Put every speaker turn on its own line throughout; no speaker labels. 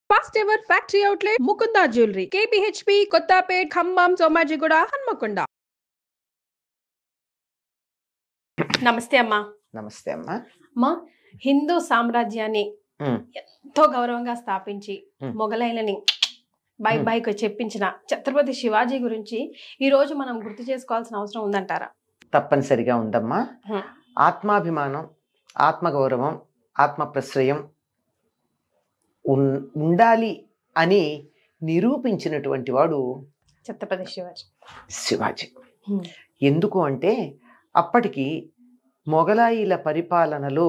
First ever factory outlet Mukunda jewellery KPHB Kothapet Khammam Somajiguda Hanamkonda. నమస్తే అమ్మా.
నమస్తే అమ్మా.
అమ్మా, హిందూ సామ్రాజ్యాన్ని
ఉమ్,
ఎంతో గౌరవంగా స్థాపించి మొఘలైలని బై
ఉమ్.
బైక్ చెప్పించిన ఛత్రపతి శివాజీ గురించి ఈ రోజు మనం గుర్తు చేసుకోవాల్సిన అవసరం ఉందంటారా?
తప్పనిసరిగా ఉందమ్మా.
హ్మ్.
ఆత్మాభిమానం, ఆత్మగౌరవం, ఆత్మప్రశ్రయం ఉండాలి అని నిరూపించినటువంటి వాడు
ఛత్రపతి శివాజీ.
శివాజీ.
హ్మ్.
ఎందుకు అంటే అప్పటికి మొఘలాయిల పరిపాలనలో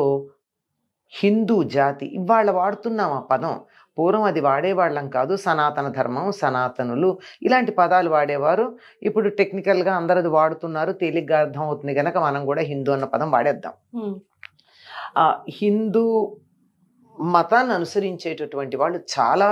హిందూ జాతి, ఇవాళ వాడుతున్నాం ఆ పదం, పూర్వం అది వాడేవాళ్ళం కాదు. సనాతన ధర్మం, సనాతనులు ఇలాంటి పదాలు వాడేవారు. ఇప్పుడు టెక్నికల్గా అందరూ అది వాడుతున్నారు, తేలిగ్గా అర్థం అవుతుంది కనుక మనం కూడా హిందూ అన్న పదం వాడేద్దాం.
హ్మ్.
హిందూ మతాన్ని అనుసరించేటటువంటి వాళ్ళు చాలా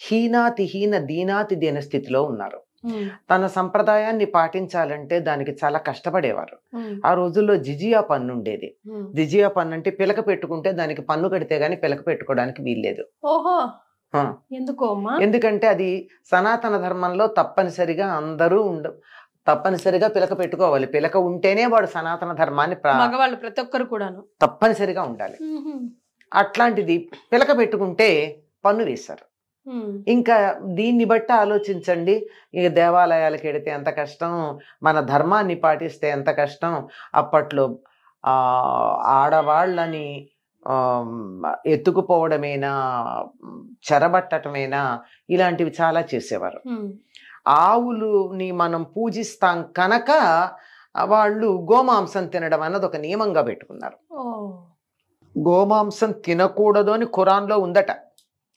హీనాతిహీన దీనాతి దీన స్థితిలో ఉన్నారు.
హ్మ్.
తన సంప్రదాయాన్ని పాటించాలంటే దానికి చాలా కష్టపడేవారు.
హ్మ్.
ఆ రోజుల్లో జిజియా పన్ను ఉండేది.
హ్మ్.
జిజియా పన్ను అంటే పిలక పెట్టుకుంటే దానికి పన్ను కడితే గానీ పిలక పెట్టుకోవడానికి వీల్లేదు.
ఓహో,
ఆ,
ఎందుకో అమ్మా?
ఎందుకంటే అది సనాతన ధర్మంలో తప్పనిసరిగా అందరూ తప్పనిసరిగా పిలక పెట్టుకోవాలి. పిలక ఉంటేనే వాడు సనాతన ధర్మాన్ని
మగవాళ్ళు ప్రతి ఒక్కరు కూడాను
తప్పనిసరిగా ఉండాలి.
హ్మ్.
అట్లాంటిది పిలక పెట్టుకుంటే పన్ను వేశారు.
హ్మ్.
ఇంకా దీన్ని బట్టి ఆలోచించండి, ఇక దేవాలయాలకు వెడితే ఎంత కష్టం, మన ధర్మాన్ని పాటిస్తే ఎంత కష్టం. అప్పట్లో ఆడవాళ్ళని ఎత్తుకుపోవడమేనా, చెరబట్టటమేనా, ఇలాంటివి చాలా చేసేవారు.
హ్మ్.
ఆవులుని మనం పూజిస్తాం కనుక వాళ్ళు గోమాంసం తినడం అన్నది ఒక నియమంగా పెట్టుకున్నారు.
ఓ.
గోమాంసం తినకూడదు అని ఖురాన్లో ఉందట.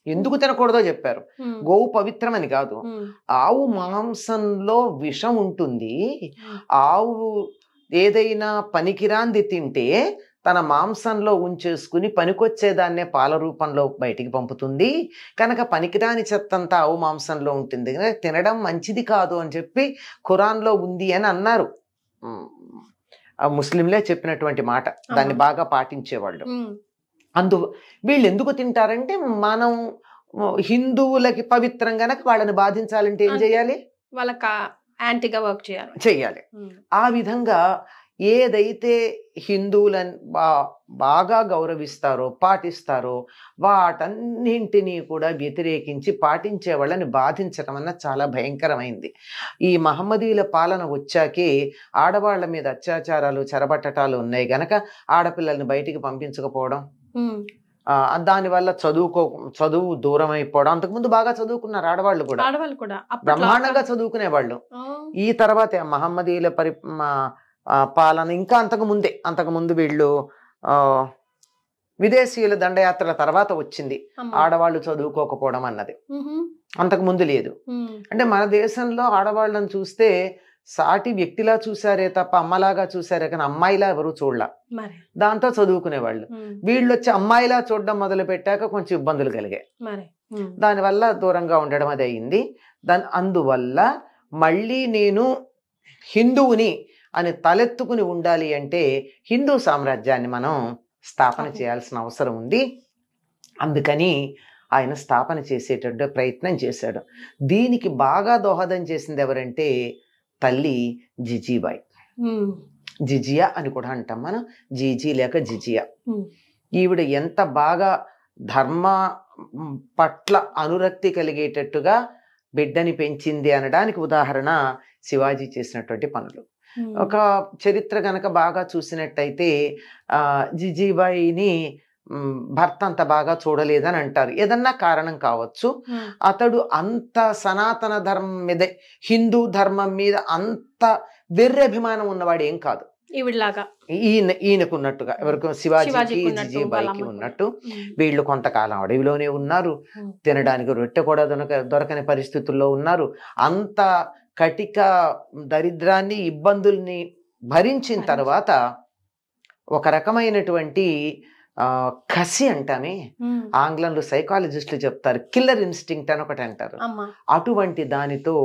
ఎందుకు తినకూడదో చెప్పారు.
హ్మ్.
గోవు పవిత్రమని కాదు.
హ్మ్.
ఆవు మాంసంలో విషం ఉంటుంది.
హ్మ్.
ఆవు ఏదైనా పనికిరాంది తింటే తన మాంసంలో ఉంచేసుకుని పనికొచ్చేదాన్నే పాల రూపంలో బయటికి పంపుతుంది కనుక పనికిరాని చెత్తంతా ఆవు మాంసంలో ఉంటుంది కనుక తినడం మంచిది కాదు అని చెప్పి ఖురాన్లో ఉంది అని అన్నారు. ఆ ముస్లింలే చెప్పినటువంటి మాట, దాన్ని బాగా పాటించేవాళ్ళు. వీళ్ళు ఎందుకు తింటారంటే మనం హిందువులకి పవిత్రం గనక వాళ్ళని బాధించాలంటే ఏం చేయాలి,
వాళ్ళకి యాంటీగా వర్క్
చెయ్యాలి. ఆ విధంగా ఏదైతే హిందువులని బాగా గౌరవిస్తారో పాటిస్తారో వాటన్నింటినీ కూడా వ్యతిరేకించి పాటించే వాళ్ళని బాధించడం అన్న చాలా భయంకరమైంది. ఈ మహమ్మదీల పాలన వచ్చాకే ఆడవాళ్ల మీద అత్యాచారాలు, చెరబట్టటాలు ఉన్నాయి గనక ఆడపిల్లల్ని బయటికి పంపించకపోవడం, దానివల్ల చదువు దూరం అయిపోవడం. అంతకుముందు బాగా చదువుకున్నారు ఆడవాళ్ళు కూడా బ్రహ్మాండంగా చదువుకునేవాళ్ళు. ఈ తర్వాతే మహమ్మదీల పాలన ఇంకా అంతకుముందు వీళ్ళు విదేశీయుల దండయాత్రల తర్వాత వచ్చింది ఆడవాళ్ళు చదువుకోకపోవడం అన్నది. అంతకుముందు లేదు. అంటే మన దేశంలో ఆడవాళ్ళని చూస్తే సాటి వ్యక్తిలా చూసారే తప్ప అమ్మలాగా చూసారే కానీ అమ్మాయిలా ఎవరు చూడలా. దాంతో చదువుకునేవాళ్ళు. వీళ్ళు వచ్చి అమ్మాయిలా చూడడం మొదలు పెట్టాక కొంచెం ఇబ్బందులు కలిగాయి. దానివల్ల దూరంగా ఉండడం అది అయింది. అందువల్ల మళ్ళీ నేను హిందువుని అని తలెత్తుకుని ఉండాలి అంటే హిందూ సామ్రాజ్యాన్ని మనం స్థాపన చేయాల్సిన అవసరం ఉంది. అందుకని ఆయన స్థాపన చేసేటట్టు ప్రయత్నం చేశాడు. దీనికి బాగా దోహదం చేసింది ఎవరంటే తల్లి జిజీబాయి. జిజియా అని కూడా అంటాం మనం, జీజీ లేక జిజియా. ఈవిడ ఎంత బాగా ధర్మ పట్ల అనురక్తి కలిగేటట్టుగా బిడ్డని పెంచింది అనడానికి ఉదాహరణ శివాజీ చేసినటువంటి పనులు. ఒక చరిత్ర గనక బాగా చూసినట్టయితే జిజీబాయిని భర్త అంత బాగా చూడలేదని అంటారు. ఏదన్నా కారణం కావచ్చు. అతడు అంత సనాతన ధర్మం మీద, హిందూ ధర్మం మీద అంత వెర్రి అభిమానం ఉన్నవాడు ఏం కాదు. ఈయనకు ఉన్నట్టుగా ఎవరికి, శివాజీకి జిజీబాయికి ఉన్నట్టు. వీళ్ళు కొంతకాలం అడవిలోనే ఉన్నారు, తినడానికి రొట్టె కూడా దొరకని పరిస్థితుల్లో ఉన్నారు. అంత కటిక దరిద్రాన్ని, ఇబ్బందుల్ని భరించిన తర్వాత ఒక రకమైనటువంటి కసి అంటామే, ఆంగ్లంలో సైకాలజిస్టులు చెప్తారు, కిల్లర్ ఇన్స్టింక్ట్ అని ఒకటి అంటారు. అటువంటి దానితో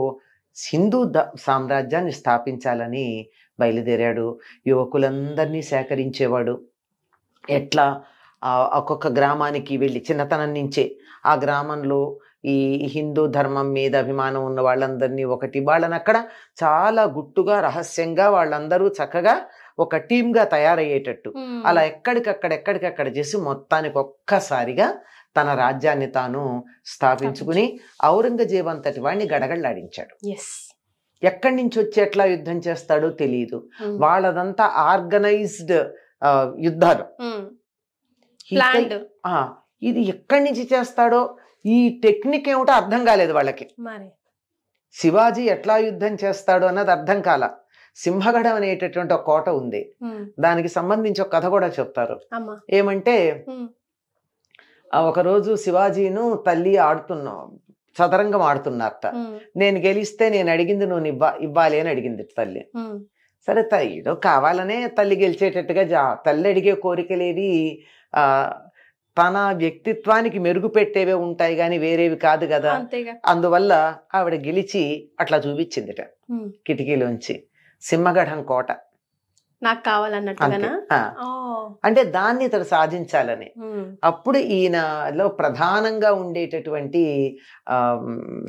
హిందూ సామ్రాజ్యాన్ని స్థాపించాలని బయలుదేరాడు. యువకులందరినీ సేకరించేవాడు. ఎట్లా ఒక్కొక్క గ్రామానికి వెళ్ళి చిన్నతనం నుంచే ఆ గ్రామంలో ఈ హిందూ ధర్మం మీద అభిమానం ఉన్న వాళ్ళందరినీ ఒకటి, వాళ్ళని అక్కడ చాలా గుట్టుగా రహస్యంగా వాళ్ళందరూ చక్కగా ఒక టీమ్గా తయారయ్యేటట్టు అలా ఎక్కడికక్కడ చేసి మొత్తానికి ఒక్కసారిగా తన రాజ్యాన్ని తాను స్థాపించుకుని ఔరంగజేబు అంతటి వాడిని గడగడలాడించాడు. ఎక్కడి నుంచి వచ్చి ఎట్లా యుద్ధం చేస్తాడో తెలియదు. వాళ్ళదంతా ఆర్గనైజ్డ్ యుద్ధాలు. ఇది ఎక్కడి నుంచి చేస్తాడో ఈ టెక్నిక్ ఏమిటో అర్థం కాలేదు వాళ్ళకి. శివాజీ ఎట్లా యుద్ధం చేస్తాడో అన్నది అర్థం కాల. సింహగఢం అనేటటువంటి ఒక కోట ఉంది, దానికి సంబంధించి ఒక కథ కూడా చెప్తారు. ఏమంటే ఒకరోజు శివాజీను తల్లి చదరంగం ఆడుతున్నారట. నేను గెలిస్తే నేను అడిగింది నువ్వు ఇవ్వాలి అని అడిగింది తల్లి. సరే ఏదో కావాలనే తల్లి గెలిచేటట్టుగా తల్లి అడిగే కోరికలేవి తన వ్యక్తిత్వానికి మెరుగు పెట్టేవే ఉంటాయి గాని వేరేవి కాదు కదా. అందువల్ల ఆవిడ గెలిచి అట్లా చూపించిందిట కిటికీలోంచి సింహగఢం కోట
నాకు కావాలన్నట్టుగా.
అంటే దాన్ని ఇతడు సాధించాలని. అప్పుడు ఈయనలో ప్రధానంగా ఉండేటటువంటి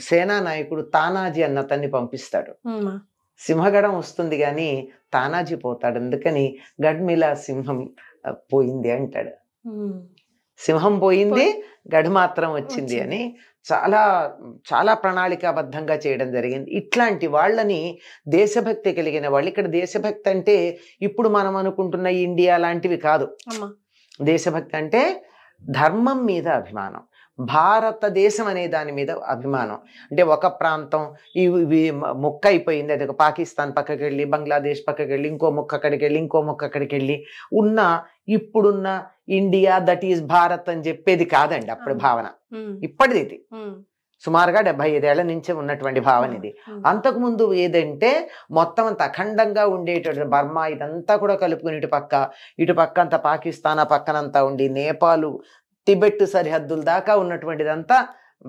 సేనా నాయకుడు తానాజీ అన్న అతన్ని పంపిస్తాడు. సింహగఢం వస్తుంది గాని తానాజీ పోతాడు, అందుకని గడ్మిలా సింహం పోయింది అంటాడు. సింహం పోయింది, గఢ్ మాత్రం వచ్చింది అని చాలా చాలా ప్రణాళికాబద్ధంగా చేయడం జరిగింది. ఇట్లాంటి వాళ్ళని దేశభక్తి కలిగిన వాళ్ళు. ఇక్కడ దేశభక్తి అంటే ఇప్పుడు మనం అనుకుంటున్న ఇండియా లాంటివి కాదు. దేశభక్తి అంటే ధర్మం మీద అభిమానం, భారతదేశం అనే దాని మీద అభిమానం. అంటే ఒక ప్రాంతం ఇవి ముక్క అయిపోయింది, అది ఒక పాకిస్తాన్ పక్కకి వెళ్ళి బంగ్లాదేశ్ పక్కకి వెళ్ళి ఇంకో ముక్క అక్కడికి వెళ్ళి ఇంకో ముక్క అక్కడికి వెళ్ళి ఇప్పుడున్న ఇండియా దట్ ఈజ్ భారత్ అని చెప్పేది కాదండి అప్పుడు భావన. ఇప్పటిది ఇది సుమారుగా 75 ఏళ్ల నుంచే ఉన్నటువంటి భావన ఇది. అంతకుముందు ఏదంటే మొత్తం అంత అఖండంగా ఉండేటటువంటి బర్మా ఇదంతా కూడా కలుపుకుని ఇటు పక్క అంతా పాకిస్తాన్, ఆ పక్కనంతా ఉండి నేపాలు, టిబెట్ సరిహద్దుల దాకా ఉన్నటువంటిదంతా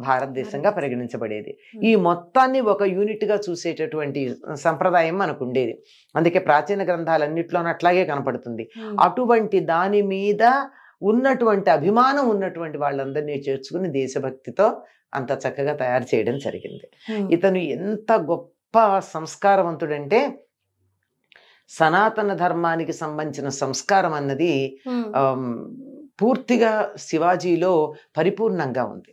భారతదేశంగా పరిగణించబడేది. ఈ మొత్తాన్ని ఒక యూనిట్ గా చూసేటటువంటి సంప్రదాయం మనకు ఉండేది. అందుకే ప్రాచీన గ్రంథాలన్నిట్లోనూ అట్లాగే కనపడుతుంది. అటువంటి దాని మీద ఉన్నటువంటి అభిమానం ఉన్నటువంటి వాళ్ళందరినీ చేర్చుకుని దేశభక్తితో అంత చక్కగా తయారు చేయడం జరిగింది. ఇతను ఎంత గొప్ప సంస్కారవంతుడంటే సనాతన ధర్మానికి సంబంధించిన సంస్కారం అన్నది పూర్తిగా శివాజీలో పరిపూర్ణంగా ఉంది.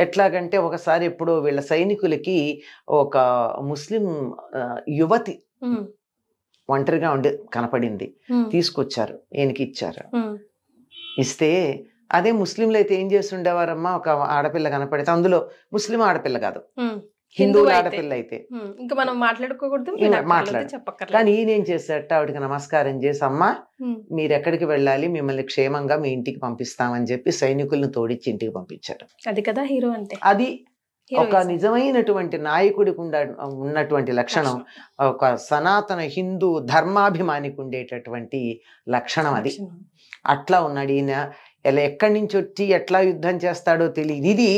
ఎట్లాగంటే ఒకసారి ఎప్పుడో వీళ్ళ సైనికులకి ఒక ముస్లిం యువతి ఒంటరిగా కనపడింది, తీసుకొచ్చారు, ఈయనకి ఇచ్చారు. ఇస్తే అదే ముస్లింలు అయితే ఏం చేస్తుండేవారమ్మా, ఒక ఆడపిల్ల కనపడితే అందులో ముస్లిం ఆడపిల్ల కాదు, హిందువుల ఆడపిల్ల అయితే
ఇంకా మనం మాట్లాడుకోకూడదు,
కానీ ఈయన ఏం చేశాట, ఆవిడకి నమస్కారం చేసి అమ్మా మీరు ఎక్కడికి వెళ్ళాలి, మిమ్మల్ని క్షేమంగా మీ ఇంటికి పంపిస్తామని చెప్పి సైనికులను తోడిచ్చి ఇంటికి పంపించారు.
అది కదా హీరో అంటే.
అది ఒక నిజమైనటువంటి నాయకుడికి ఉన్నటువంటి లక్షణం, ఒక సనాతన హిందూ ధర్మాభిమానికి ఉండేటటువంటి లక్షణం అది. అట్లా ఉన్నాడు ఈయన. ఎక్కడి నుంచి వచ్చి ఎట్లా యుద్ధం చేస్తాడో తెలియదు. ఇది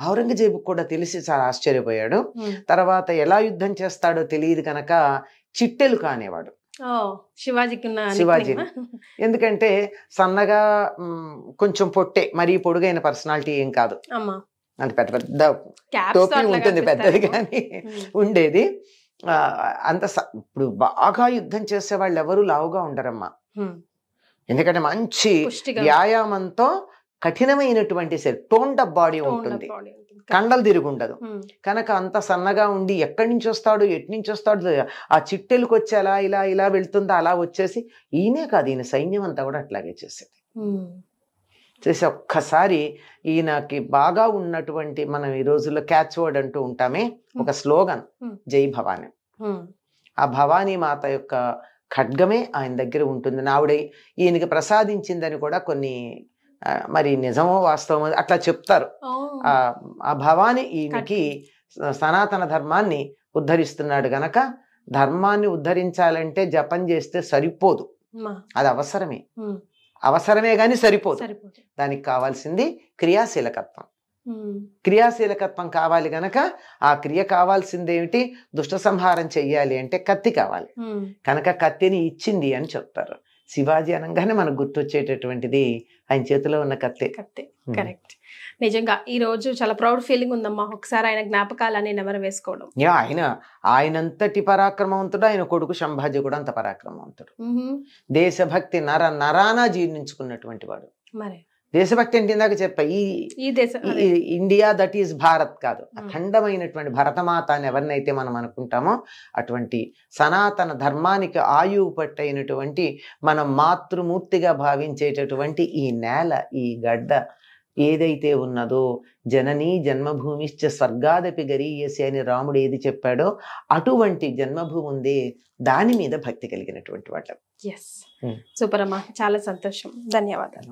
ఔరంగజేబు కూడా తెలిసి చాలా ఆశ్చర్యపోయాడు. తర్వాత ఎలా యుద్ధం చేస్తాడో తెలియదు కనుక చిట్టెలు కానేవాడు శివాజీ. ఎందుకంటే సన్నగా కొంచెం పొట్టే, మరీ పొడుగైన పర్సనాలిటీ ఏం కాదు, అంటే పెద్ద పెద్ద టోపీ ఉంటుంది పెద్దది కానీ ఉండేది. అంత ఇప్పుడు బాగా యుద్ధం చేసే వాళ్ళు ఎవరు లావుగా ఉండరమ్మా, ఎందుకంటే మంచి వ్యాయామంతో కఠినమైనటువంటి టోన్డ్ అప్ బాడీ ఉంటుంది, కండలు తిరిగి ఉండదు కనుక అంత సన్నగా ఉండి ఎక్కడి నుంచి వస్తాడు ఎటు నుంచి వస్తాడు, ఆ చిట్టెలకు వచ్చి అలా ఇలా ఇలా వెళ్తుందో అలా వచ్చేసి, ఈయనే కాదు ఈయన సైన్యం అంతా కూడా అట్లాగే చేసేది. చేసి ఒక్కసారి ఈయనకి బాగా ఉన్నటువంటి, మనం ఈ రోజుల్లో క్యాచ్ వర్డ్ అంటూ ఉంటామే, ఒక స్లోగన్ జై భవానీ. ఆ భవానీ మాత యొక్క ఖడ్గమే ఆయన దగ్గర ఉంటుంది. ఆవిడ ఈయనకి ప్రసాదించిందని కూడా కొన్ని, మరి నిజమో వాస్తవమో అట్లా చెప్తారు. ఆ భవానీ ఈయనకి సనాతన ధర్మాన్ని ఉద్ధరిస్తున్నాడు గనక, ధర్మాన్ని ఉద్ధరించాలంటే జపం చేస్తే సరిపోదు, అది అవసరమే గాని సరిపోదు. దానికి కావాల్సింది క్రియాశీలకత్వం. క్రియాశీలకత్వం కావాలి గనక ఆ క్రియ కావాల్సింది ఏమిటి, దుష్ట సంహారం చెయ్యాలి అంటే కత్తి కావాలి కనుక కత్తిని ఇచ్చింది అని చెప్తారు. శివాజీ అనగానే మనకు గుర్తొచ్చేటటువంటిది ఆయన చేతిలో ఉన్న కత్తే.
Correct correct. నిజంగా ఈ రోజు చాలా ప్రౌడ్ ఫీలింగ్ ఉందమ్మా, ఒకసారి ఆయన జ్ఞాపకాలని నెమరు వేసుకోవడం.
ఆయనంతటి పరాక్రమవంతుడు ఆయన కొడుకు సంభాజీ కూడా అంత పరాక్రమవంతుడు. దేశభక్తి నరాన జీర్ణించుకున్నటువంటి వాడు.
మరి
దేశభక్తి అంటే ఇందాక చెప్పా,
ఈ దేశం
ఇండియా దట్ ఈస్ భారత్ కాదు, అఖండమైనటువంటి భరతమాత అని ఎవరినైతే మనం అనుకుంటామో అటువంటి సనాతన ధర్మానికి ఆయువు పట్టైనటువంటి మనం మాతృమూర్తిగా భావించేటటువంటి ఈ నేల, ఈ గడ్డ ఏదైతే ఉన్నదో, జననీ జన్మభూమిశ్చ స్వర్గాదపి గరీయసి అని రాముడు ఏది చెప్పాడో అటువంటి జన్మభూమి ఉందే, దాని మీద భక్తి కలిగినటువంటి వాళ్ళం.
ఎస్, సూపర్ అమ్మా, చాలా సంతోషం, ధన్యవాదాలు.